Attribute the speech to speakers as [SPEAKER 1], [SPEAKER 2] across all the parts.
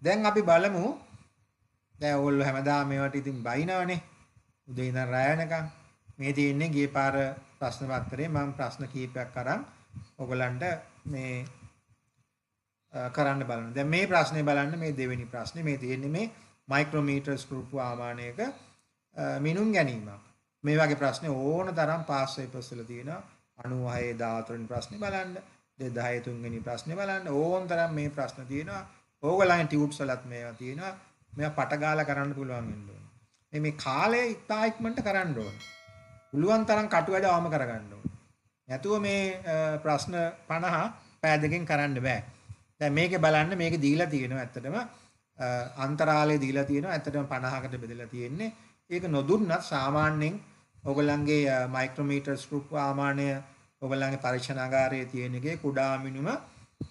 [SPEAKER 1] දැන් අපි බලමු. දැන් ඕගොල්ලෝ හැමදාම මේවට ඉතින් බයිනවනේ. උදේ ඉඳන් රැ වෙනකන්. මේ තියෙන්නේ ගිය පාර ප්‍රශ්න පත්‍රයේ මම ප්‍රශ්න කීපයක් අරන් ඔයගලන්ට මේ කරන්න බලන්න. දැන් මේ ප්‍රශ්නේ බලන්න මේ දෙවෙනි ප්‍රශ්නේ මේ තියෙන්නේ මේ මයික්‍රෝමීටර් ස්ක්‍රූප් ආමානයක මිනුම් ගැනීමක්. මේ වගේ ප්‍රශ්නේ ඕන තරම් පාස් පේපර්ස් වල තියෙනවා. 96 14 වෙනි ප්‍රශ්නේ බලන්න. 2010 3 වෙනි ප්‍රශ්නේ බලන්න. ඕන තරම් මේ ප්‍රශ්න තියෙනවා. ඕගලන්ගේ ටියුට්ස් වලත් මේවා තියෙනවා. මේවා පට ගාලා කරන්න පුළුවන් වෙන්න ඕනේ. මේ කාලය ඉතා ඉක්මනට කරන්න ඕනේ. පුළුවන් තරම් කටු වැඩ අවම කරගන්න ඕනේ. නැතුව මේ ප්‍රශ්න 50 පෑ දෙකෙන් කරන්න බෑ. දැන් මේකේ බලන්න මේකේ දීලා තියෙනවා ඇත්තටම අන්තරාලය දීලා තියෙනවා ඇත්තටම 50කට බෙදලා තියෙන්නේ. ඒක නොදුන්නත් සාමාන්‍යයෙන් ඔයගලන්ගේ මයික්‍රෝමීටර් ස්ක්‍රූප් ආමානය ඔයගලන්ගේ පරීක්ෂණාගාරයේ තියෙන එකේ කුඩා මිනුම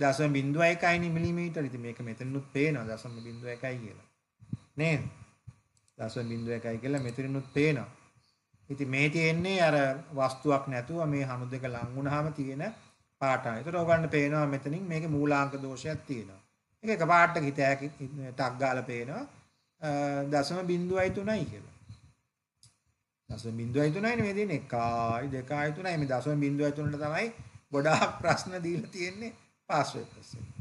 [SPEAKER 1] 0.1 මිලිමීටර. ඉතින් මේක මෙතනිනුත් පේනවා 0.1 කියලා. නේද? 0.1 කියලා මෙතනිනුත් පේනවා. ඉතින් මේ තියෙන්නේ අර වස්තුවක් නැතුව මේ හණු දෙක ලං වුණාම තියෙන පාටයි. ඒතර ඔයගලන්ට පේනවා මෙතනින් මේකේ මූලාංක දෝෂයක් තියෙනවා. ඒක එක පාටක හිතයක් ටක් ගාලා පේනවා 0.3යි කියලා. 0.3යි නෙමෙයි දෙන්නේ 1යි 2යි 3යි මේ 0.3ට තමයි ගොඩාක් ප්‍රශ්න දීලා තියෙන්නේ පාස් පේපර්ස් එකේ.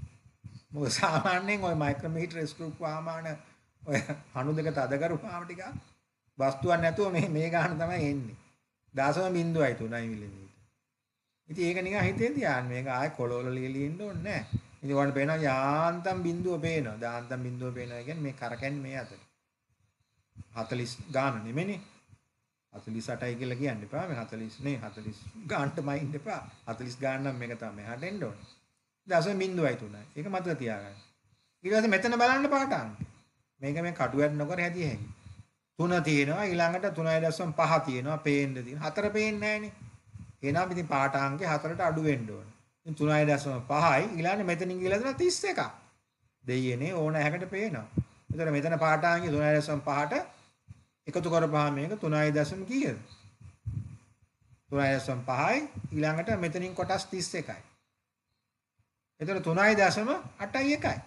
[SPEAKER 1] මොකද සාමාන්‍යයෙන් ওই මයික්‍රෝමීටර් ස්ක්‍රූප් ආමාන ඔය හණු දෙක තද කරුවාම ටික වස්තුවක් නැතුව මේ ගාන තමයි එන්නේ 0.3යි මිලිමීටර. ඉතින් ඒක නිකන් හිතේ තියාන්න මේක ආයේ කොළවල ලියලින්න ඕනේ නැහැ. ඉතින් ඔයාලට පේනවා යාන්තම් බිඳුව පේනවා. දාන්තම් බිඳුව පේනවා කියන්නේ මේ කරකැන්නේ මේ අතට. 40 ගාන නෙමෙයිනේ. 48යි කියලා කියන්න එපා. මේ 40 නේ 40 ගානටමයි ඉන්න එපා. 40 ගාන නම් මේක තමයි මෙහාට එන්න ඕනේ. 0.3යි. ඒක මතක තියාගන්න. ඊට පස්සේ මෙතන බලන්න පාටාංක. මේක මේ කටුවට නොකර හැදිය හැකියි. 3 තියෙනවා ඊළඟට 3.5 තියෙනවා පේන්න තියෙන. 4 පේන්නේ නැහනේ. එහෙනම් ඉතින් පාඨාංකේ 4ට අඩු වෙන්න ඕන. ඉතින් 3.5යි ඊළඟට මෙතනින් ගිහලා දෙනවා 31ක්. දෙයියනේ ඕන හැකට පේනවා. ඒතර මෙතන පාඨාංකේ 3.5ට එකතු කරපුවාම මේක 3.0 කීයද? 3.5යි ඊළඟට මෙතනින් කොටස් 31යි. ඒතර 3.8යි එකයි.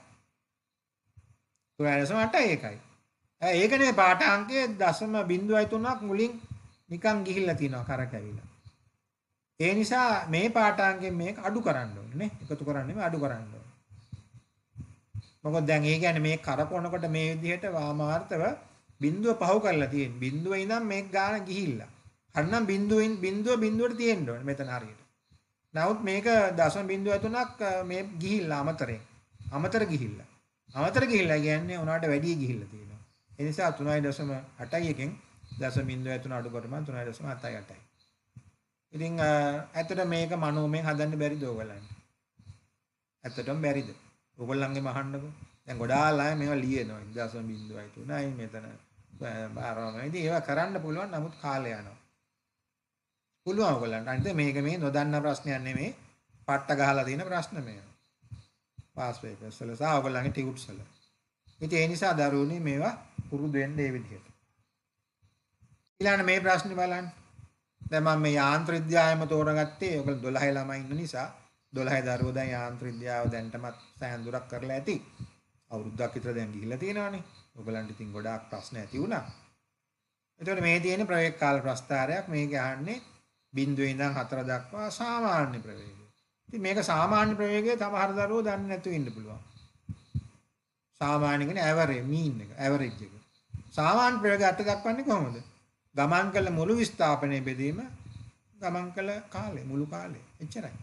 [SPEAKER 1] 3.8යි එකයි. ඒකනේ පාඨාංකයේ 0.3ක් මුලින් නිකන් ගිහිල්ලා තියෙනවා කරකැවිලා. ඒ නිසා මේ පාඨාංකයෙන් මේක අඩු කරන්න ඕනේ නේ. එකතු කරන්න නෙමෙයි අඩු කරන්න ඕනේ. මොකද දැන් ඒ කියන්නේ මේ කරකවනකොට මේ විදිහට වාමාර්ථව බිඳුව පහු කරලා තියෙන. බිඳුව ඉඳන් මේක ගාන ගිහිල්ලා. හරිනම් බිඳුවට තියෙන්න ඕනේ මෙතන හරියට. නමුත් මේක 0.3ක් මේ ගිහිල්ලා අමතර ගිහිල්ලා. අමතර ගිහිල්ලා කියන්නේ උනාට වැඩි ගිහිල්ලා තියෙනවා. ඒ නිසා 3.8 එකෙන් 0.3 අඩු කරපුවම 3.78යි. ඉතින් ඇත්තට මේක මනෝමයෙන් හදන්න බැරිද ඔයගලන්ට? ඇත්තටම බැරිද? ඔයගොල්ලන්ගේ මහන්නකෝ. දැන් ගොඩාක් අය මේවා ලියනවා 0.3යි මෙතන බාරවම. ඉතින් ඒවා කරන්න පුළුවන් නමුත් කාලය යනවා. පුළුවන් ඔයගලන්ට. අනිත් මේක මේ නොදන්න ප්‍රශ්නයක් නෙමෙයි. පට්ට ගහලා තියෙන ප්‍රශ්න මේවා. පාස් පේපර්ස් වල සහ ඔයගොල්ලන්ගේ ටියුට්ස් වල. ඉතින් ඒ නිසා දරුවනේ මේවා පුරුදු වෙන්න මේ විදිහට. ඊළඟ මේ ප්‍රශ්නේ බලන්න. දැන් මම මේ යාන්ත්‍ර විද්‍යාවම තෝරගත්තේ ඔයගොල්ලෝ 12 ළමයි ඉන්න නිසා 12 දරුවෝ දැන් යාන්ත්‍ර විද්‍යාව දැන්ටමත් සෑහෙන දුරක් කරලා ඇති. අවුරුද්දක් විතර දැන් ගිහිල්ලා තියෙනවානේ. ඔයගොල්ලන්ට ඉතින් ගොඩාක් ප්‍රශ්න ඇති වුණා. එතකොට මේ තියෙන ප්‍රවේග කාල ප්‍රස්තාරයක් මේක අහන්නේ 0 ඉඳන් 4 දක්වා සාමාන්‍ය ප්‍රවේගය. ඉතින් මේක සාමාන්‍ය ප්‍රවේගය සමහර දරුවෝ දන්නේ නැතුව ඉන්න පුළුවන්. සාමාන්‍ය කියන්නේ ඇවරේජ් මීන් එක ඇවරේජ් එක. සාමාන්‍ය ප්‍රවේගය අට දක්වන්නේ කොහොමද? ගමන් කළ මුළු විස්ථාපනයේ බෙදීම ගමන් කළ කාලය මුළු කාලය එච්චරයි.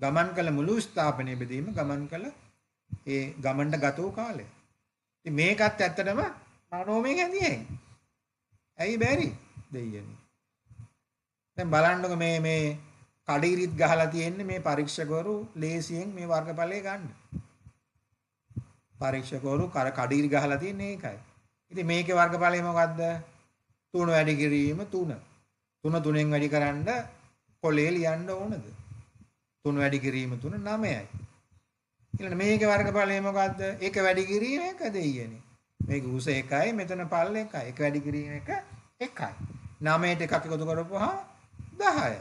[SPEAKER 1] ගමන් කළ මුළු විස්ථාපනයේ බෙදීම ගමන් කළ ඒ ගමන්ට ගත වූ කාලය. ඉතින් මේකත් ඇත්තටම මනෝමය හැදියයි. ඇයි බැරි දෙයියනේ. දැන් බලන්නකො මේ කඩිරිත් ගහලා තියෙන්නේ මේ පරීක්ෂකවරු ලේසියෙන් මේ වර්ගඵලය ගන්න. පරීක්ෂකවරු කඩිරි ගහලා තියෙන්නේ ඒකයි. ඉතින් මේකේ වර්ගඵලය මොකද්ද? 3 වැඩි කිරීම 3. 3 3ෙන් වැඩි කරන්න කොලේ ලියන්න ඕනද? 3 වැඩි කිරීම 3 9යි. ඊළඟ මේකේ වර්ගඵලය මොකද්ද? 1 වැඩි කිරීම 1 දෙයියනේ. මේක උස 1යි මෙතන පල්ල 1යි. 1 වැඩි කිරීම 1 1යි. 9ට එකක් එකතු කරපුවා 10යි.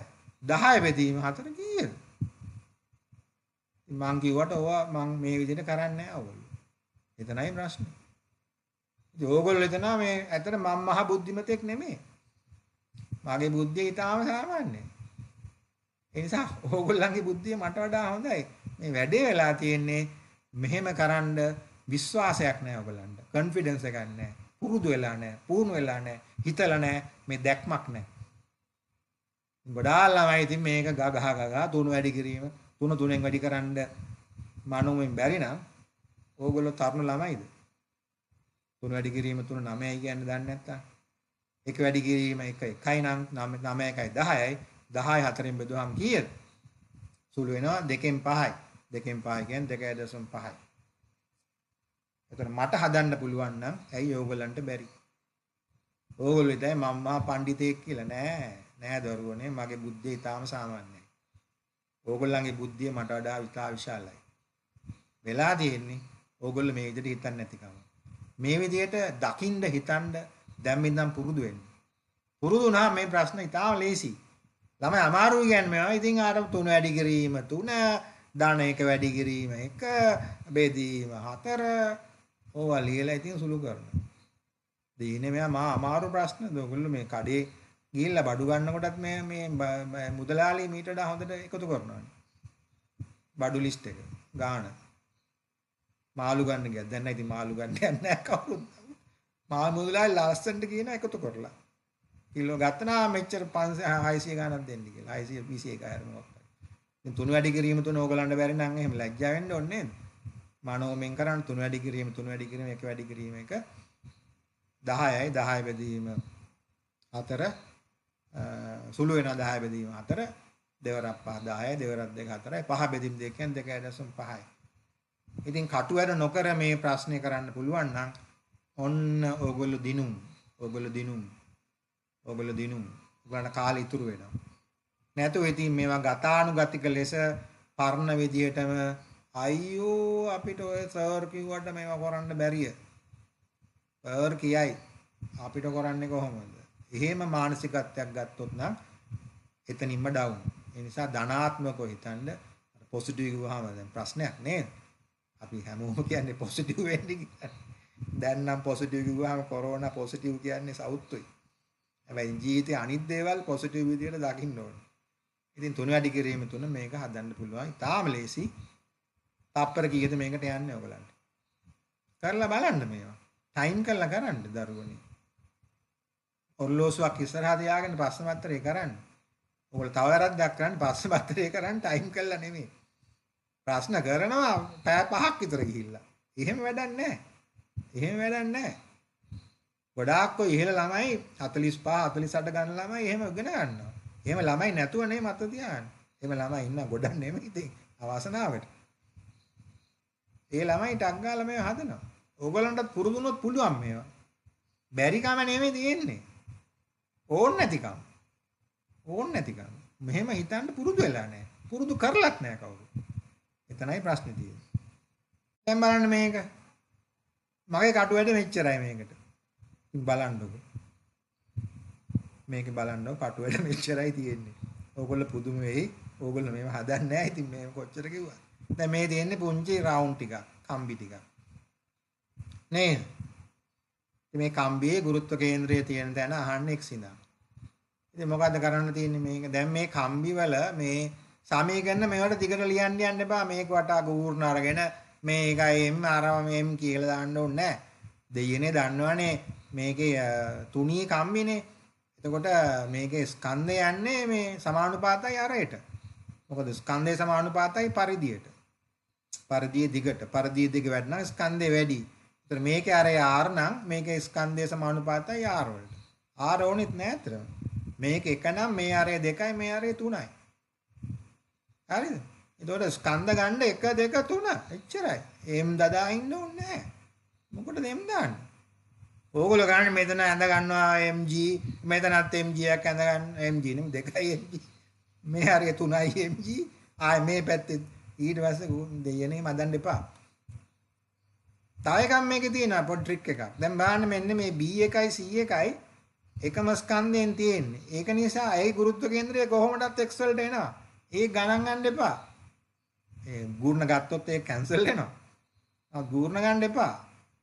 [SPEAKER 1] 10 බෙදීම 4 කීයද? මං කිව්වට ඔවා මං මේ විදිහට කරන්නේ නැහැ ඔයගොල්ලෝ. එතනයි ප්‍රශ්නේ. ඉතින් ඕගොල්ලෝ හිතනවා මේ ඇත්තට මම මහ බුද්ධිමතෙක් නෙමෙයි. මගේ බුද්ධිය ඊටාම සාමාන්‍යයි. ඒ නිසා ඕගොල්ලන්ගේ බුද්ධිය මට වඩා හොඳයි. මේ වැඩේ වෙලා තියෙන්නේ මෙහෙම කරන්න විශ්වාසයක් නැහැ ඕගොල්ලන්ට. කොන්ෆිඩන්ස් එකක් නැහැ. පුරුදු වෙලා නැහැ. පුහුණු වෙලා නැහැ. හිතලා නැහැ. මේ දැක්මක් නැහැ. ගොඩාක් ළමයි ඉතින් මේක ගහ තුන වැඩි කිරීම තුනෙන් වැඩි කරන්න මනෝමෙන් බැරි නම් ඕගොල්ලෝ තරුණ ළමයිද? තුන වැඩි කිරීම 3 9යි කියන්නේ දන්නේ නැත්තම්. එක වැඩි කිරීම 1යි නම් 9 1යි 10යි 10යි 4න් බෙදුවහම කීයද? සුළු වෙනවා 2න් 5යි. 2න් 5 කියන්නේ 2.5යි. එතකොට මට හදන්න පුළුවන් නම් ඇයි ඕගොල්ලන්ට බැරි? ඕගොල්ලෝ ඉතින් මම මහා පඬිතෙක් කියලා නෑ දරුවනේ මගේ බුද්ධිය ඊටාම සාමාන්‍යයි. ඕගොල්ලන්ගේ බුද්ධිය මට වඩා ඉතා විශාලයි. වෙලා තියෙන්නේ ඕගොල්ලෝ මේ විදිහට හිතන්නේ නැතිකම. මේ විදිහට දකින්න හිතන්න දැන් ඉඳන් පුරුදු වෙන්න. පුරුදු නම් මේ ප්‍රශ්න ඊටාම ලේසි. ළමයි අමාරුයි කියන්නේ මේවා. ඉතින් අර 3 වැඩි කිරීම 3 ධන 1 වැඩි කිරීම 1 බෙදීම 4 ඕවා ලියලා ඉතින් සුළු කරනවා. දෙන්නේ මෙයා මා අමාරු ප්‍රශ්න. ඔයගොල්ලෝ මේ කඩේ ගිහිල්ලා බඩු ගන්නකොටත් මේ මුදලාලි මීට වඩා හොඳට එකතු කරනවා. බඩු ලිස්ට් එක ගාන. මාළු ගන්න ගියා. දැන් නම් ඉතින් මාළු ගන්න යන්නේ නැහැ කවුරුත්. මාළු මුදලාලි ලස්සනට කියන එකතු කරලා. කිලෝ ගත්තා මෙච්චර 500 600 ගානක් දෙන්න කියලා. 621 අර මොකක්ද. ඉතින් 3 වැඩි කිරීම 3 ඕගලන්ට බැරි නම් එහෙම ලැජ්ජා වෙන්න ඕනේ නේද? මනෝමෙන් කරන් 3 වැඩි කිරීම 1 වැඩි කිරීම 1 10යි 10 බෙදීම 4 සුළු වෙනවා 10 බෙදීම 4 දෙවරක් 5 10යි දෙවරක් 2 4යි 5 බෙදීම 2 කියන්නේ 2.5යි. ඉතින් කටු වැඩ නොකර මේ ප්‍රශ්නේ කරන්න පුළුවන් නම් ඔන්න ඕගොල්ලෝ දිනුම්. ඔයගොල්ලන්ට කාලේ ඉතුරු වෙනවා. නැතුව ඉතින් මේවා ගතානුගතික ලෙස පරණ විදියටම අයියෝ අපිට ඔය සර් කිව්වට මේවා කරන්න බැරිය. සර් කියයි අපිට කරන්නේ කොහොමද? එහෙම මානසිකත්වයක් ගත්තොත් නම් එතනින්ම ඩවුන්. ඒ නිසා ධනාත්මකව හිතන්න පොසිටිව් කිව්වහම දැන් ප්‍රශ්නයක් නේද? අපි හැමෝම කියන්නේ පොසිටිව් වෙන්න කියලා. දැන් නම් පොසිටිව් කිව්වහම කොරෝනා පොසිටිව් කියන්නේ සවුත්තුයි. හැබැයි ජීවිතේ අනිත් දේවල් පොසිටිව් විදියට දකින්න ඕනේ. ඉතින් 3 වැඩි කිරීම 3 මේක හදන්න පුළුවන්. තාම ලේසි. තප්පර කීයද මේකට යන්නේ ඔයගලන්ට? කරලා බලන්න මේවා. ටයිම් කරලා කරන්න දරුවනේ. ඔර්ලෝසුවක් ඉස්සරහා තියාගෙන ප්‍රශ්න පත්‍රය කරන්න. ඔයගොල්ලෝ තව වැරද්දක් කරන්න ප්‍රශ්න පත්‍රය කරන්න ටයිම් කරලා නෙමෙයි. ප්‍රශ්න කරනවා පැය 5ක් විතර ගිහිල්ලා. එහෙම වැඩක් නැහැ. ගොඩාක් ඔය ඉහළ ළමයි 45 48 ගන්න ළමයි එහෙම ඉගෙන ගන්නවා. එහෙම ළමයි නැතුව නේ මත තියාගන්න. එහෙම ළමයි ඉන්න ගොඩක් නෙමෙයි ඉතින් අවසනාවට. ඒ ළමයි ටක් ගාලා මේව හදනවා. ඕගලන්ටත් පුරුදුනොත් පුළුවන් මේවා. බැරි කම නෙමෙයි තියෙන්නේ. ඕන් නැතිකම. මෙහෙම හිතන්න පුරුදු වෙලා නැහැ. පුරුදු කරලත් නැහැ කවුරු. එතනයි ප්‍රශ්නේ තියෙන්නේ. දැන් බලන්න මේක. මගේ කටු වැඩ මෙච්චරයි මේකට. බලන්නකො. මේක බලන්නකො කටු වැඩ මෙච්චරයි තියෙන්නේ. ඕගොල්ලෝ පුදුම වෙයි. ඕගොල්ලෝ මේව හදන්නේ නැහැ. ඉතින් මේ කොච්චර කිව්වා. දැන් මේ තියෙන්නේ පුංචි රවුන්ඩ් ටිකක්, කම්බි ටිකක්. නේද? මේ කම්බියේ ගුරුත්ව කේන්ද්‍රය තියෙන තැන අහන්න x ඉඳන්. ඉතින් මොකද්ද කරන්න තියෙන්නේ මේක? දැන් මේ කම්බි වල මේ සමීකරණ මේවට දිගට ලියන්න යන්න එපා. මේක වටා ගූර්ණ අරගෙන මේකයි m අරම m කියලා දාන්න ඕනේ නැහැ. දෙයියනේ දන්නවනේ මේකේ තුනී කම්බිනේ. එතකොට මේකේ ස්කන්ධය යන්නේ මේ සමානුපාතයි අරයට. මොකද ස්කන්ධය සමානුපාතයි පරිධියට. පරිධිය දිගට. පරිධිය දිග වැඩි නම් ස්කන්ධය වැඩි. ඒතර මේකේ අරය r නම් මේකේ ස්කන්ධය සමානුපාතයි r වලට. r ඕනෙත් නෑ අතර. මේක එක නම් මේ අරය 2යි මේ අරය 3යි. හරිද? එතකොට ස්කන්ධ ගන්න 1 2 3 එච්චරයි. m දදා ඉන්න ඕනේ නෑ. මොකටද m දාන්නේ? ඕගොල්ලෝ ගන්න මෙතන ඇඳ ගන්නවා mg මෙතනත් mg එකක් ඇඳ ගන්න mg නෙමෙයි 2යි mg. මේ හරිය 3යි mg ආයේ මේ පැත්තේ ඊට පස්සේ දෙයනේ මදන්න එපා. තව එකක් මේකේ තියෙනවා පොඩි ට්‍රික් එකක්. දැන් බලන්න මෙන්න මේ b එකයි c එකයි එකම ස්කන්ධයෙන් තියෙන්නේ. ඒක නිසා ඒ ගුරුත්ව කේන්ද්‍රය කොහොමදත් x වලට එනවා. ඒක ගණන් ගන්න එපා. ඒ ගුණ ගත්තොත් ඒක කැන්සල් වෙනවා. ගුණ ගන්න එපා.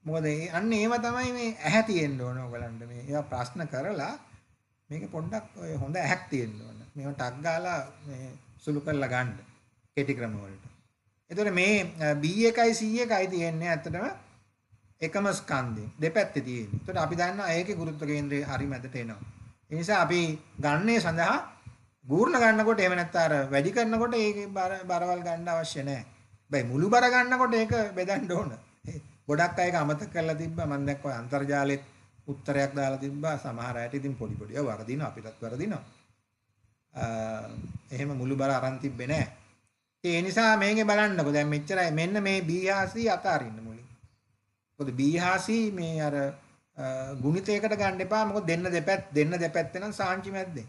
[SPEAKER 1] මොකද අන්න ඒව තමයි මේ ඇහැ තියෙන්න ඕන ඔයගලන්ට මේ ඒවා ප්‍රශ්න කරලා මේක පොඩ්ඩක් ඔය හොඳ ඇහැක් තියෙන්න ඕන. මේව ටක් ගාලා මේ සුළු කරලා ගන්න කෙටි ක්‍රම වලට. එතකොට මේ B1යි C1යි තියෙන්නේ ඇත්තටම එකම ස්කන්ධේ දෙපැත්තේ තියෙන්නේ. එතකොට අපි දන්නවා ඒකේ ගුරුත්ව කේන්ද්‍රය හරි මැදට එනවා. ඒ නිසා අපි ගන්නේ සඳහා ගූර්ණ ගන්නකොට එහෙම නැත්නම් අර වැඩි කරනකොට ඒකේ බරවල් ගන්න අවශ්‍ය නැහැ. හැබැයි මුළු බර ගන්නකොට ඒක බෙදන්න ඕන. ගොඩක් අය ඒක අමතක කරලා තිබ්බා. මම දැක්ක ඔය අන්තර්ජාලෙත් උත්තරයක් දාලා තිබ්බා. සමහර අයට ඉතින් පොඩි පොඩි ඒවා වරදිනවා අපිටත් වරදිනවා. එහෙම මුළු බර අරන් තිබ්බේ නැහැ. ඒ නිසා මේකේ බලන්නකො දැන් මෙච්චරයි මෙන්න මේ B හා C අතාරින්න මුලින්. මොකද B හා C මේ අර ගුණිතයකට ගන්න එපා. මොකද දෙන්න දෙපැත්තේ නම් සාංචි මැද්දේ.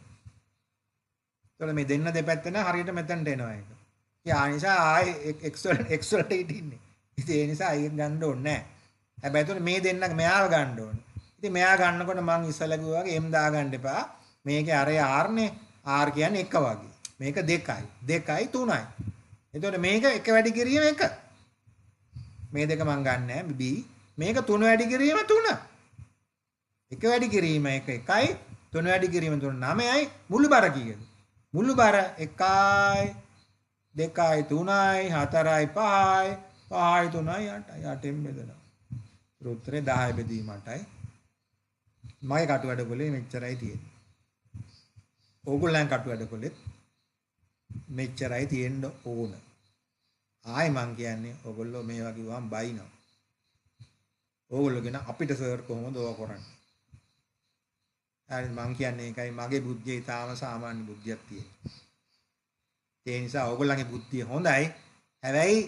[SPEAKER 1] ඒතකොට මේ දෙන්න දෙපැත්තේ නම් හරියට මෙතනට එනවා ඒක. ඒ නිසා ආයේ x වලට ඉන්නේ. ඉතින් ඒ නිසා ඒක ගන්න ඕනේ නැහැ. හැබැයි ඒතකොට මේ දෙන්න මෙයාව ගන්න ඕනේ. ඉතින් මෙයා ගන්නකොට මං ඉස්සලා කිව්වා වගේ m දාගන්න එපා. මේකේ අරේ r නේ. r කියන්නේ 1 වගේ. මේක 2යි. 2යි 3යි. එතකොට මේක එක වැඩි කිරීම 1. මේ දෙක මං ගන්න නැහැ b. මේක 3 වැඩි කිරීම 3. එක වැඩි කිරීම 1 1යි 3 වැඩි කිරීම 3 9යි මුළු බර කීයද? මුළු බර 1යි 2යි 3යි 4යි 5යි 5යි 3යි 8යි 8න් බෙදලා. උත්තරේ 10 බෙදීම 8යි. මගේ කටු වැඩ කොලේ මෙච්චරයි තියෙන්නේ. ඕගොල්ලන් කටු වැඩ කොලෙත් මෙච්චරයි තියෙන්න ඕන. ආයි මං කියන්නේ ඕගොල්ලෝ මේ වගේ වම් බයිනවා. ඕගොල්ලෝ කියන අපිට සර් කොහොමද ඕවා කරන්නේ? හරි මං කියන්නේ ඒකයි මගේ බුද්ධිය ඊටාම සාමාන්‍ය බුද්ධියක් තියෙනවා. ඒ නිසා ඕගොල්ලන්ගේ බුද්ධිය හොඳයි. හැබැයි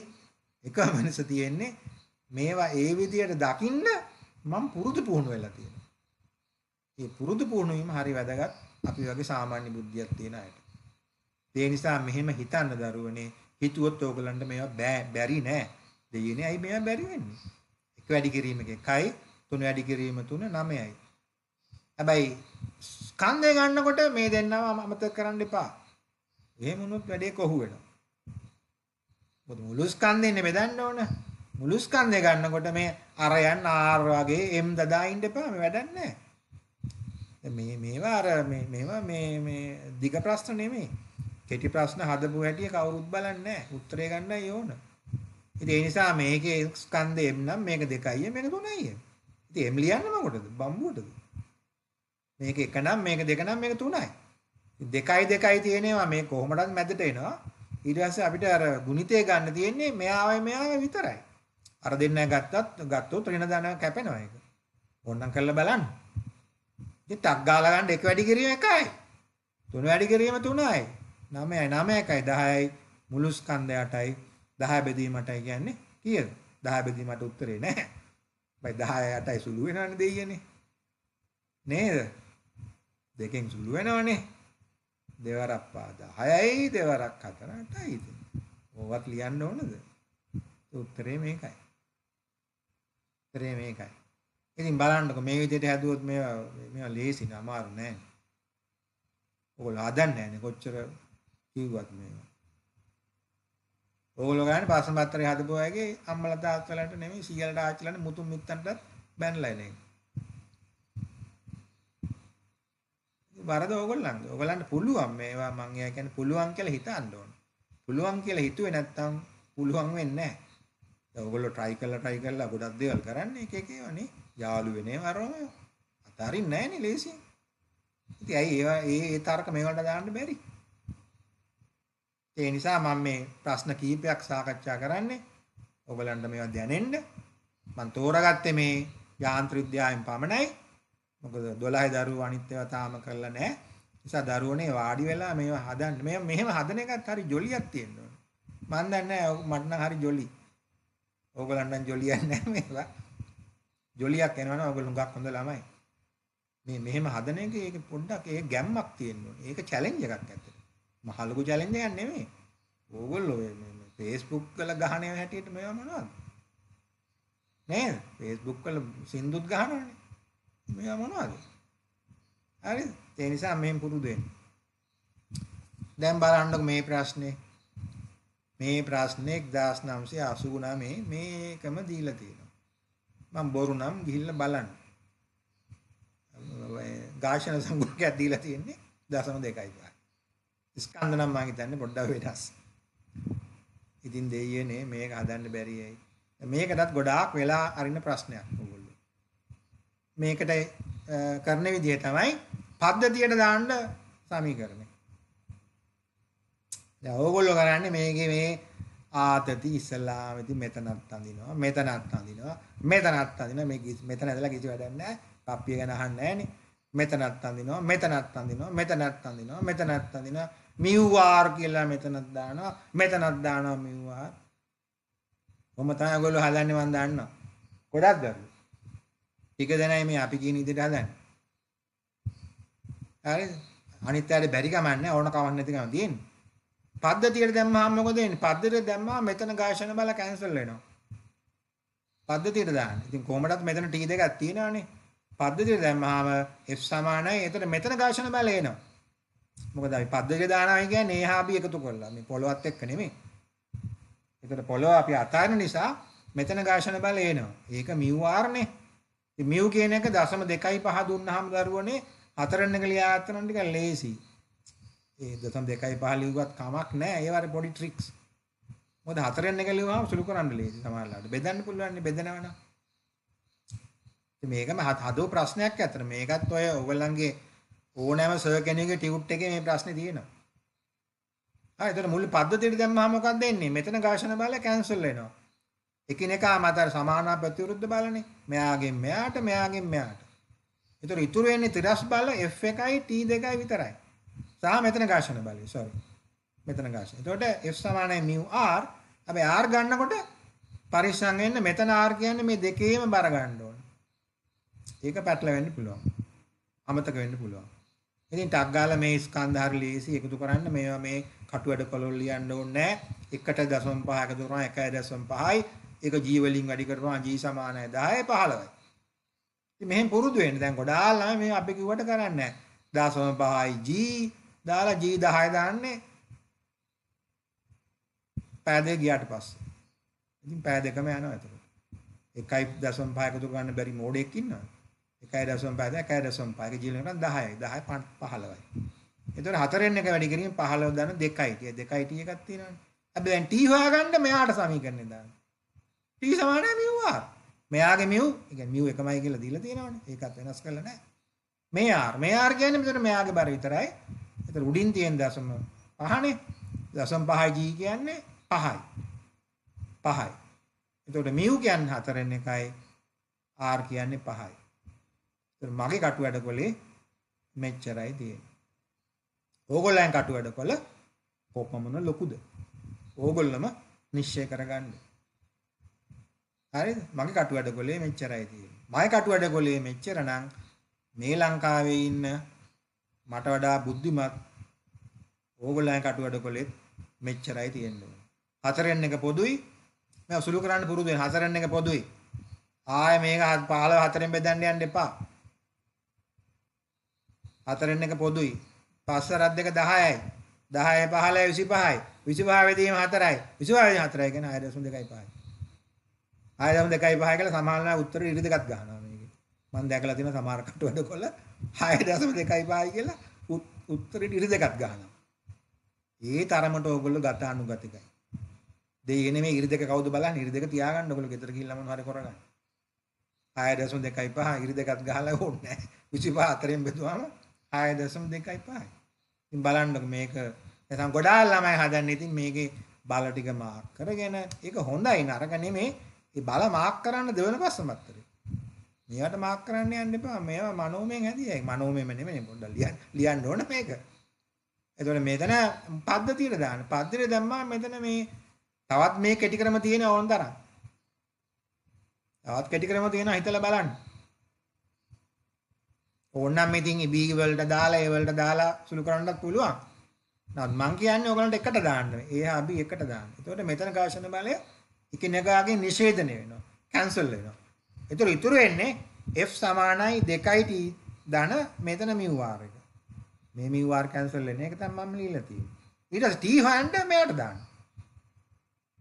[SPEAKER 1] එකම වෙනස තියෙන්නේ මේවා ඒ විදියට දකින්න මම පුරුදු පුහුණු වෙලා තියෙනවා. මේ පුරුදු පුහුණු වීම හරි වැදගත් අපි වගේ සාමාන්‍ය බුද්ධියක් තියෙන අයට. ඒ නිසා මෙහෙම හිතන්න දරුවනේ හිතුවොත් ඕගොල්ලන්ට මේවා බැරි නෑ. දෙයියනේ ඇයි මේවා බැරි වෙන්නේ? එක වැඩි කිරීම 1යි 3 වැඩි කිරීම 3 9යි. හැබැයි ස්කන්ධය ගන්නකොට මේ දෙන්නම අමතක කරන්න එපා. එහෙම වුණොත් වැඩේ කොහු වෙනවා. මොකද මුළු ස්කන්ධෙන්නේ බෙදන්න ඕන. මුළු ස්කන්ධය ගන්නකොට මේ අර යන්න ආර් වගේ m දදා ඉන්න එපා. මේ වැඩක් නැහැ. මේවා අර මේවා මේ දිග ප්‍රශ්න නෙමෙයි. කෙටි ප්‍රශ්න හදපු හැටි කවුරුත් බලන්නේ නැහැ. උත්තරේ ගන්නයි ඕන. ඉතින් ඒ නිසා මේකේ ස්කන්ධය m නම් මේක 2යි මේක 3යි. ඉතින් m ලියන්න මොකටද? බම්බුවටද? මේක 1 නම් මේක 2 නම් මේක 3යි. 2යි තියෙනවා මේ කොහොමදත් මැදට එනවා. ඊට පස්සේ අපිට අර ගුණිතය ගන්න තියෙන්නේ මෙයාවයි විතරයි. අර දෙන්න ගත්තොත් ඍණ ධන කැපෙනවා ඒක. ඕනනම් කරලා බලන්න. ඉතින් ටක් ගාලා ගන්න 1 වැඩි කිරීම 1යි. 3 වැඩි කිරීම 3යි. 9යි 9යි 10යි මුළු ස්කන්ධය 8යි 10 බෙදීම 8යි කියන්නේ කීයද? 10 බෙදීම 8 උත්තරේ නැහැ. බයි 10යි 8යි සුළු වෙනවනේ දෙයියනේ. නේද? දෙකෙන් සුළු වෙනවනේ. දෙවරක් පා 10යි දෙවරක් 4 8යි ඉතින්. ඕවත් ලියන්න ඕනද? උත්තරේ මේකයි. උත්තරේ මේකයි. ඉතින් බලන්නකො මේ විදිහට හැදුවොත් මේවා ලේසි නෑ අමාරු නෑ. ඕගොල්ලෝ හදන්නේ නෑනේ කොච්චර කිව්වත් මේවා. ඕගොල්ලෝ ගන්න පාසල් පත්‍රය හදපු අයගේ අම්මලා තාත්තලාට නෙමෙයි සීයලට ආච්චිලාට මුතුන් මිත්තන්ටත් බැනලා නේ. වරද ඕගොල්ලන්ගේ. ඕගොල්ලන්ට පුළුවන් මේවා මං එයා කියන්නේ පුළුවන් කියලා හිතන්න ඕන. පුළුවන් කියලා හිතුවේ නැත්තම් පුළුවන් වෙන්නේ නැහැ. දැන් ඕගොල්ලෝ try කරලා ගොඩක් දේවල් කරන්නේ එක එක ඒවානේ. යාළු වෙනේම අරම අතාරින්නේ නැහනේ ලේසියෙන්. ඉතින් ඇයි ඒවා ඒ තර්ක මේවලට දාන්න බැරි? ඒ නිසා මම මේ ප්‍රශ්න කීපයක් සාකච්ඡා කරන්නේ. ඕගොල්ලන්ට මේවා දැනෙන්න. මම තෝරාගත්තේ මේ යාන්ත්‍රික විද්‍යාවෙන් පමණයි. මොකද 12 දරුවෝ අනිත් ඒවා තාම කරලා නැහැ. නිසා දරුවෝනේ වාඩි වෙලා මේවා හදන්න. මෙහෙම හදන එකත් හරි ජොලියක් තියෙන්න ඕන. මම දන්නේ නැහැ මට නම් හරි ජොලි. ඕගොල්ලන්ට නම් ජොලියක් නැහැ මේවා. ජොලියක් එනවනේ ඕගොල්ලෝ හුඟක් හොඳ ළමයි. මේ මෙහෙම හදන එක ඒක පොඩ්ඩක් ඒක ගැම්මක් තියෙන්න ඕනේ. ඒක චැලෙන්ජ් එකක් ඇත්තට. මහ ලොකු චැලෙන්ජ් එකක් නෙමෙයි. ඕගොල්ලෝ මේ Facebook වල ගහන ඒවා හැටියට මේවා මොනවද? නේද? Facebook වල සින්දුත් ගහනවනේ. මේවා මොනවද? හරිද? ඒ නිසා මෙහෙම පුරුදු වෙන්න. දැන් බලන්නකො මේ ප්‍රශ්නේ. මේ ප්‍රශ්නේ 1989 මේකම දීලා තියෙනවා. මම බොරු නම් ගිහිල්ලා බලන්න. ගාෂණ සංගුණකයක් දීලා තියෙන්නේ 0.2යි. ස්කන්ධ නම් මම හිතන්නේ පොඩ්ඩක් වෙනස්. ඉතින් දෙයියනේ මේක හදන්න බැරි ඇයි? මේකටත් ගොඩාක් වෙලා අරින ප්‍රශ්නයක් ඕගොල්ලෝ. මේකට කරන විදිය තමයි පද්ධතියට දාන්න සමීකරණය. දැන් ඕගොල්ලෝ කරන්නේ මේකේ මේ ආතති ඉස්සලාම ඉතින් මෙතනත් අඳිනවා මෙතනත් අඳිනවා මෙතනත් අඳිනවා මේ මෙතන ඇදලා කිසි වැඩක් නැහැ. කප්පිය ගැන අහන්නේ නැහනේ. මෙතනත් අඳිනවා මෙතනත් අඳිනවා මෙතනත් අඳිනවා මෙතනත් අඳිනවා මිව්ආර් කියලා මෙතනත් දානවා මෙතනත් දානවා මිව්ආර්. කොහොම තමයි ඔයගොල්ලෝ හදන්නේ මම දන්නවා. ගොඩක් දරුවෝ. ටික දෙනයි මේ අපි කියන විදිහට හදන්නේ. හරිද? අනිත් ඇයි බැරි කමන්නේ ඕන කමක් නැති කම තියෙන්නේ. පද්ධතියට දැම්මහම මොකද වෙන්නේ? පද්ධතියට දැම්මහම මෙතන ගාෂණ බල කැන්සල් වෙනවා. පද්ධතියට දාන්න. ඉතින් කොහොමදත් මෙතන T දෙකක් තියෙනවානේ. පද්ධතියට දැම්මහම F සමානයි. එතන මෙතන ගාෂණ බල එනවා. මොකද අපි පද්ධතියට දානවා කියන්නේ A හා B එකතු කරලා. මේ පොළොවත් එක්ක නෙමෙයි. ඒතර පොළොව අපි අතාරින නිසා මෙතන ගාෂණ බල එනවා. ඒක μr නේ. ඉතින් μ කියන එක 0.25 දුන්නාම දරුවනේ හතරෙන් එක ලියා ගන්න ටික ලේසි. ඒ 0.25 ලියුවත් කමක් නැහැ. ඒ වගේ පොඩි ට්‍රික්ස්. මොකද හතරෙන් එක ලියුවාම සුළු කරන්න ලේසි සමහරවිට. බෙදන්න පුළුවන් නේ බෙදනවනම්. ඉතින් මේකම හදෝ ප්‍රශ්නයක් ඇතර. මේකත් ඔය ඔයගොල්ලන්ගේ ඕනෑම සර් කෙනෙකුගේ ටියුට් එකේ මේ ප්‍රශ්නේ තියෙනවා. හරි ඒතර මුල් පද්ධතියට දැම්මහම මොකක්ද වෙන්නේ? මෙතන ඝර්ෂණ බල කැන්සල් වෙනවා. එකිනෙකා මත සමාන ප්‍රතිවිරුද්ධ බලනේ. මෙයාගෙන් මෙයාට මෙයාගෙන් මෙයාට. ඒතර ඉතුරු වෙන්නේ තිරස් බල F1යි T2යි විතරයි. සහ මෙතන ඝර්ෂණ බලය. sorry. මෙතන ඝර්ෂණ. එතකොට F සමානයි μr. අපි r ගන්නකොට පරිස්සම් වෙන්න මෙතන r කියන්නේ මේ දෙකේම බර ගන්න ඕන. ඒක පැටලෙන්න පුළුවන්. අමතක වෙන්න පුළුවන්. ඉතින් ටක් ගාලා මේ ස්කන්ධ හරි ලේසි එකතු කරන්න මේවා මේ කටුවැඩ කොළොල් ලියන්න ඕනේ නැහැ. 1.5 එකතු කරනවා 1.5යි. ඒක g වලින් වැඩි කරපුවා g සමානයි 10යි 15යි. ඉතින් මෙහෙන් පුරුදු වෙන්න. දැන් ගොඩාක් ළමයි මේ අපි කිව්වට කරන්නේ නැහැ. 0.5යි g දාලා g 10 දාන්නේ පෑ දෙක ගියාට පස්සේ. ඉතින් පෑ දෙකම යනවා එතකොට. 1.5 එකතු කරන්න බැරි මෝඩෙක් ඉන්නවා. 1.5 1.5 ජීල කරන් 10යි 10 15යි. එතකොට හතරෙන් එක වැඩි කිරීම 15 දාන 2යි. 2යි t එකක් තියෙනවානේ. හැබැයි දැන් t හොයාගන්න මෙයාට සමීකරණය දාන්න. t සමානයි μr. මෙයාගේ μ, ඒ කියන්නේ μ එකමයි කියලා දීලා තියෙනවානේ. ඒකත් වෙනස් කරලා නැහැ. මේ r කියන්නේ මෙතන මෙයාගේ බර විතරයි. එතන උඩින් තියෙන 0.5නේ. 0.5 g කියන්නේ 5යි. 5යි. එතකොට μ කියන්නේ හතරෙන් එකයි r කියන්නේ 5යි. එතකොට මගේ කටු වැඩකොලේ මෙච්චරයි තියෙන්නේ. ඕගොල්ලන් කටු වැඩකොල කොපමණ ලොකුද? ඕගොල්ලම නිශ්චය කරගන්න. හරිද? මගේ කටු වැඩකොලේ මෙච්චරයි තියෙන්නේ. මගේ කටු වැඩකොලේ මෙච්චර නම් මේ ලංකාවේ ඉන්න මට වඩා බුද්ධිමත් ඕගොල්ලන් කටු වැඩකොලෙත් මෙච්චරයි තියෙන්නේ. හතරෙන් එක පොදුයි. මම සුළු කරන්න පුරුදු වෙන හතරෙන් එක පොදුයි. ආය මේක 15 හතරෙන් බෙදන්න යන්න එපා. හතරෙන් එක පොදුයි. පස්සරත් දෙක 10යි. 10යි 15යි 25යි. 25 වෙදීම 4යි. 25 වෙදීම 4යි කියන්නේ 6.25යි. 6.25 කියලා සමානලා උත්තර ඉරි දෙකක් ගන්නවා මේකේ. මම දැකලා තියෙන සමහර කටුවඩකොල්ල 6.25යි කියලා උත්තර ඉරි දෙකක් ගන්නවා. ඒ තරමට ඕගොල්ලෝ ගත අනුගතිකයි. දෙයනේ මේ ඉරි දෙක කවුද බලන්නේ? ඉරි දෙක තියාගන්න ඕගොල්ලෝ ගෙදර ගිහිල්ලා මොනවා හරි කරගන්න. 6.25 ඉරි දෙකක් ගහලා ඕනේ නැහැ. 25 අතරින් බෙදුවාම 6.25යි. ඉතින් බලන්නකො මේක නැත්නම් ගොඩාක් ළමයි හදන්නේ. ඉතින් මේකේ බල ටික මාක් කරගෙන ඒක හොඳයි නරක නෙමේ. ඒ බල මාක් කරන්න දෙවන පස්සමත්තරේ. මේවට මාක් කරන්න යන්න එපා. මේවා මනෝමයෙන් හැදියයි. මනෝමයෙන්ම නෙමෙයි පොඩ්ඩක් ලියන්න ඕන මේක. එතකොට මෙතන පද්ධතියට දාන්න. පද්ධතියට දැම්මම මෙතන මේ තවත් මේ කෙටි ක්‍රම තියෙන ඕන තරම්. තවත් කෙටි ක්‍රම තියෙනවා හිතලා බලන්න. ඕනනම් ඉතින් B වලට දාලා A වලට දාලා සුළු කරන්නත් පුළුවන්. නමුත් මං කියන්නේ ඔයගලන්ට එකට දාන්න. A හා B එකට දාන්න. එතකොට මෙතන ඝර්ෂණ බලය එකිනෙකාගේ නිෂේධනය වෙනවා. කැන්සල් වෙනවා. එතකොට ඉතුරු වෙන්නේ F සමානයි 2යි T ධන මෙතන μr එක. මේ μr කැන්සල් වෙන එක තමයි මම ලියලා තියෙන්නේ. ඊට පස්සේ T හොයන්න මෙයාට දාන්න.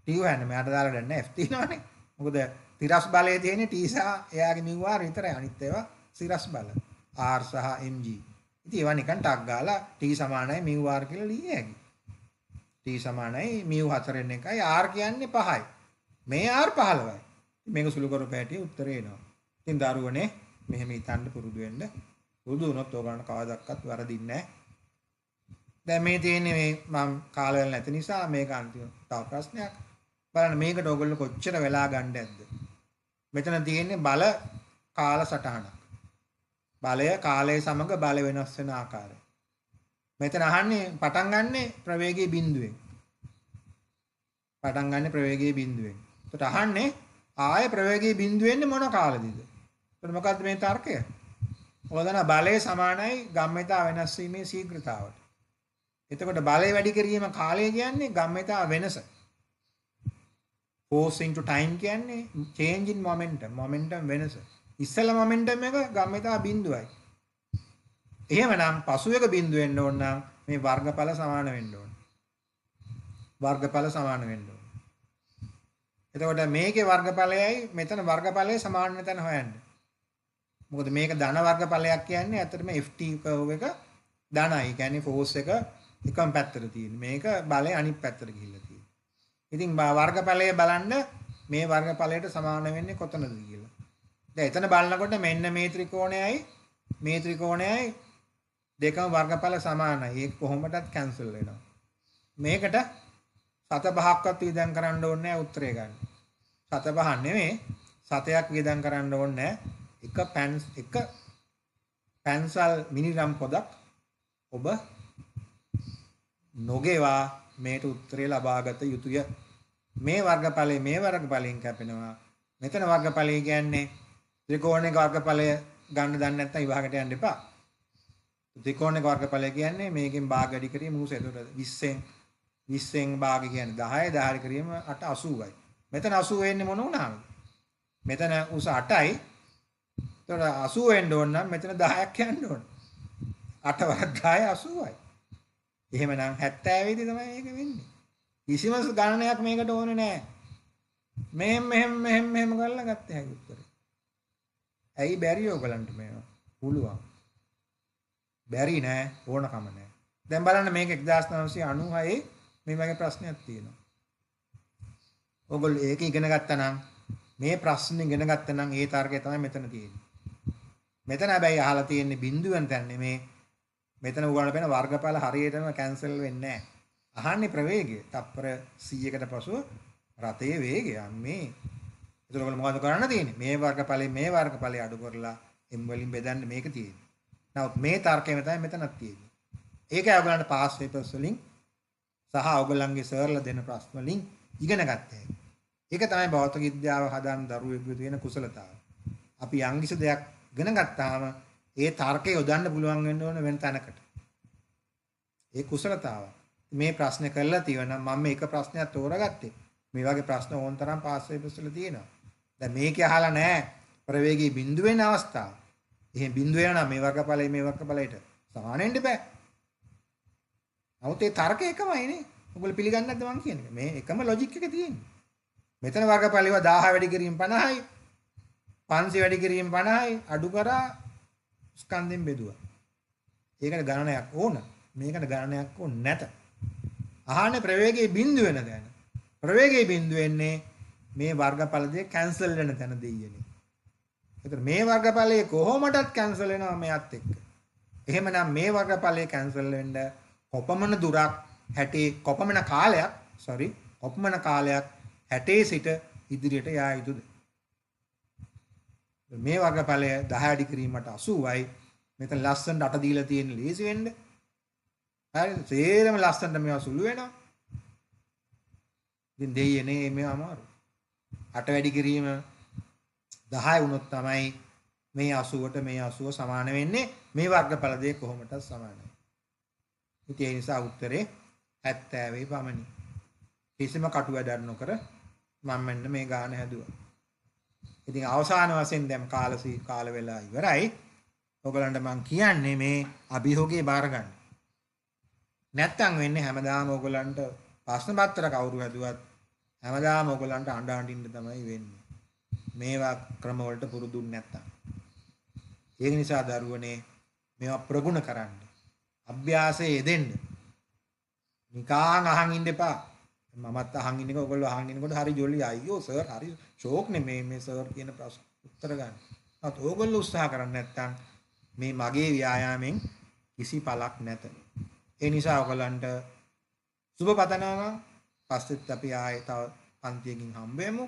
[SPEAKER 1] T හොයන්න මෙයාට දාලා දැන් F තියෙනවනේ. මොකද තිරස් බලයේ තියෙන T සහ එයාගේ μr විතරයි. අනිත් ඒවා සිරස් බල. R සහ mg. ඉතින් ඒවා නිකන් ටක් ගාලා T සමානයි μr කියලා ලිය හැකියි. T සමානයි μ4 එකයි R කියන්නේ 5යි. මේ R 15යි. මේක සුළු කරපු හැටි උත්තරේ එනවා. ඉතින් දරුවනේ මෙහෙම හිතන්න පුරුදු වෙන්න. පුරුදු වුණොත් ඕගොල්ලන්ට කවදාවත් වරදින්නේ නැහැ. දැන් මේ තියෙන්නේ මේ මම කාලවල නැති නිසා මේක අන්තිම තව ප්‍රශ්නයක්. බලන්න මේකට ඕගොල්ලෝ කොච්චර වෙලා ගන්න ඇද්ද? මෙතන තියෙන්නේ බල කාල සටහනක්. බලය කාලය සමග බල වෙනස් වෙන ආකාරය. මෙතන අහන්නේ පටන් ගන්නෙ ප්‍රවේගයේ බිඳුවෙන්. පටන් ගන්නෙ ප්‍රවේගයේ බිඳුවෙන්. ඒකට අහන්නේ ආය ප්‍රවේගයේ බිඳුව වෙන්නේ මොන කාලෙදිද? ඒකට මොකද්ද මේ තර්කය? ඔයදන බලය සමානයි ගම්මිතා වෙනස් වීමේ ශීඝ්‍රතාවට. එතකොට බලය වැඩි කිරීම කාලය කියන්නේ ගම්මිතා වෙනස. force into time කියන්නේ change in momentum වෙනස. ඉස්සෙල්ලා momentum එක ගම්මිතා බිඳුවයි. එහෙමනම් පසු එක බිඳුව වෙන්න ඕන නම් මේ වර්ගඵල සමාන වෙන්න ඕන. වර්ගඵල සමාන වෙන්න ඕන. එතකොට මේකේ වර්ගඵලයයි මෙතන වර්ගඵලයේ සමාන වෙන තැන හොයන්න. මොකද මේක ධන වර්ගඵලයක් කියන්නේ ඇත්තටම ft curve එක ධනයි. ඒ කියන්නේ force එක එකම පැත්තට තියෙන. මේක බලය අනිත් පැත්තට ගිහිල්ලා තියෙන. ඉතින් වර්ගඵලය බලන්න මේ වර්ගඵලයට සමාන වෙන්නේ කොතනද කියලා. දැන් එතන බලනකොට මෙන්න මේ ත්‍රිකෝණයයි දෙකම වර්ගඵල සමානයි. ඒක කොහොමදත් කැන්සල් වෙනවා. මේකට 7/5ක්වත් වියදම් කරන්න ඕනේ නැහැ උත්තරේ ගන්න. 7/5 නෙමෙයි 7ක් වියදම් කරන්න ඕනේ නැහැ. එක පැන්සල් මිනිරම් පොදක් ඔබ නොගෙවා මේට උත්තරේ ලබාගත යුතුය. මේ වර්ගඵලයෙන් කැපෙනවා. මෙතන වර්ගඵලය කියන්නේ ත්‍රිකෝණයක වර්ගඵලය ගන්න දන්නේ නැත්නම් විභාගයට යන්න එපා. ත්‍රිකෝණයක වර්ගඵලය කියන්නේ මේකෙන් භාග වැඩි කිරීම උස එතකොට 20න් භාග කියන්නේ 10 10 කිරීම 8 80යි. මෙතන 80 වෙන්නේ මොන වුණාමද? මෙතන උස 8යි. එතකොට 80 වෙන්න ඕන නම් මෙතන 10ක් යන්න ඕන. 8 වරක් 10 80යි. එහෙමනම් 70 වෙදි තමයි මේක වෙන්නේ. කිසිම ගණනයක් මේකට ඕනේ නැහැ. මෙහෙම කරලා ගත්ත හැකි උත්තරේ. ඇයි බැරි ඔයගලන්ට මේවා? පුළුවන්. බැරි නෑ ඕනකම නෑ. දැන් බලන්න මේක 1996 මේ වගේ ප්‍රශ්නයක් තියෙනවා. ඔයගොල්ලෝ ඒක ඉගෙන ගත්තා නම් මේ ප්‍රශ්නේ ඉගෙන ගත්තා නම් ඒ තර්කය තමයි මෙතන තියෙන්නේ. මෙතන හැබැයි අහලා තියෙන්නේ බිඳුවෙන් තැන් නෙමේ. මෙතන උගලන පේන වර්ගඵල හරියටම කැන්සල් වෙන්නේ නැහැ. අහන්නේ ප්‍රවේගය. තප්පර 100කට පසුව රථයේ වේගය. මේ ඒතර ඔයගොල්ලෝ මොකද කරන්න තියෙන්නේ? මේ වර්ගඵලය අඩු කරලා m වලින් බෙදන්න මේක තියෙන්නේ. නමුත් මේ තර්කයම තමයි මෙතනක් තියෙන්නේ. ඒකයි ඔයගොල්ලන්ට පාස් පේපර්ස් වලින් සහ ඔයගොල්ලන්ගේ සර්ලා දෙන ප්‍රශ්න වලින් ඉගෙන ගත්තේ. ඒක තමයි භෞතික විද්‍යාව හදාන දරුවෙකුගේ තියෙන කුසලතාව. අපි යම්කිසි දෙයක් ඉගෙන ගත්තාම ඒ තර්කය යොදන්න පුළුවන් වෙන්න ඕන වෙන තැනකට. ඒ කුසලතාව. මේ ප්‍රශ්නේ කරලා තියෙනවා මම මේක ප්‍රශ්නයක් තෝරගත්තේ. මේ වගේ ප්‍රශ්න ඕන තරම් පාස් පේපර්ස් වල තියෙනවා. දැන් මේකේ අහලා නැහැ ප්‍රවේගී බිඳුව වෙන අවස්ථාව. එහෙන් බිඳුව වෙනවා මේ වර්ගඵලයේ මේ වර්ගඵලයට සමාන වෙන්න බෑ. නමුත් ඒ තර්කය එකමයි නේ. ඔයගොල්ලෝ පිළිගන්නේ නැද්ද මං කියන එක? මේ එකම ලොජික් එක තියෙන්නේ. මෙතන වර්ගඵලයව 1000 වැඩි කිරීම 50යි 500 වැඩි කිරීම 50යි අඩු කරා ස්කන්ධෙන් බෙදුවා. ඒකට ගණනයක් ඕන. මේකට ගණනයක් ඕන නැත. අහන්නේ ප්‍රවේගයේ බිඳුව වෙන තැන. ප්‍රවේගයේ බිඳුව වෙන්නේ මේ වර්ගඵල දෙක කැන්සල් වෙන තැන දෙයියනේ. ඒතර මේ වර්ගඵලයේ කොහොමදත් කැන්සල් වෙනවා මෙයත් එක්ක. එහෙමනම් මේ වර්ගඵලයේ කැන්සල් වෙන්න කොපමණ දුරක් කොපමණ කාලයක් 60 සිට ඉදිරියට යා යුතුද? මේ වර්ගඵලය 10 අඩි කිරීමට 80යි. මෙතන ලස්සනට 8 දීලා තියෙන ලේසි වෙන්න. හරිද? සේරම ලස්සනට මේවා සුළු වෙනවා. ඉතින් දෙයියනේ මේ අමාරු. 8 වැඩි කිරීම 10 වුණොත් තමයි මේ 80ට මේ 80 සමාන වෙන්නේ. මේ වර්ගඵල දෙක කොහොමද සමානයි? ඉතින් ඒ නිසා උත්තරේ 70 වෙයි පමණි. කිසිම කටු වැඩක් නොකර මම මෙන්න මේ ගාන හැදුවා. ඉතින් අවසාන වශයෙන් දැන් කාල වෙලා ඉවරයි. ඔයගලන්ට මම කියන්නේ මේ අභියෝගේ බාර ගන්න. නැත්තම් වෙන්නේ හැමදාම ඔයගලන්ට ප්‍රශ්න පත්‍ර කවුරු හැදුවත් හැමදාම ඔයගලන්ට අඬ අඬින්න තමයි වෙන්නේ. මේවා ක්‍රම වලට පුරුදුුන්නේ නැත්තම්. ඒක නිසා දරුවනේ මේවා ප්‍රගුණ කරන්න. අභ්‍යාසයේ යෙදෙන්න. නිකාන් අහන් ඉන්න එපා. මමත් අහන් ඉන්නකොට ඔයගොල්ලෝ අහන් ඉන්නකොට හරි ජොලි අයියෝ සර් හරි ෂෝක් නේ මේ සර් කියන ප්‍රශ්න උත්තර ගන්න. අත ඕගොල්ලෝ උත්සාහ කරන්නේ නැත්තම් මේ මගේ ව්‍යායාමෙන් කිසි පළක් නැත. ඒ නිසා ඔයගලන්ට සුබ පතනවා. පස්සෙත් අපි ආයේ තව පන්තියකින් හම්බ වෙමු.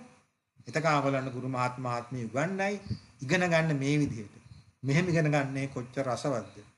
[SPEAKER 1] එතකන් ඔයගලන්ට ගුරු මහත්මාත්මිය උගන්වයි. ඉගෙන ගන්න මේ විදිහට. මෙහෙම ඉගෙන ගන්නේ කොච්චර රසවත්ද.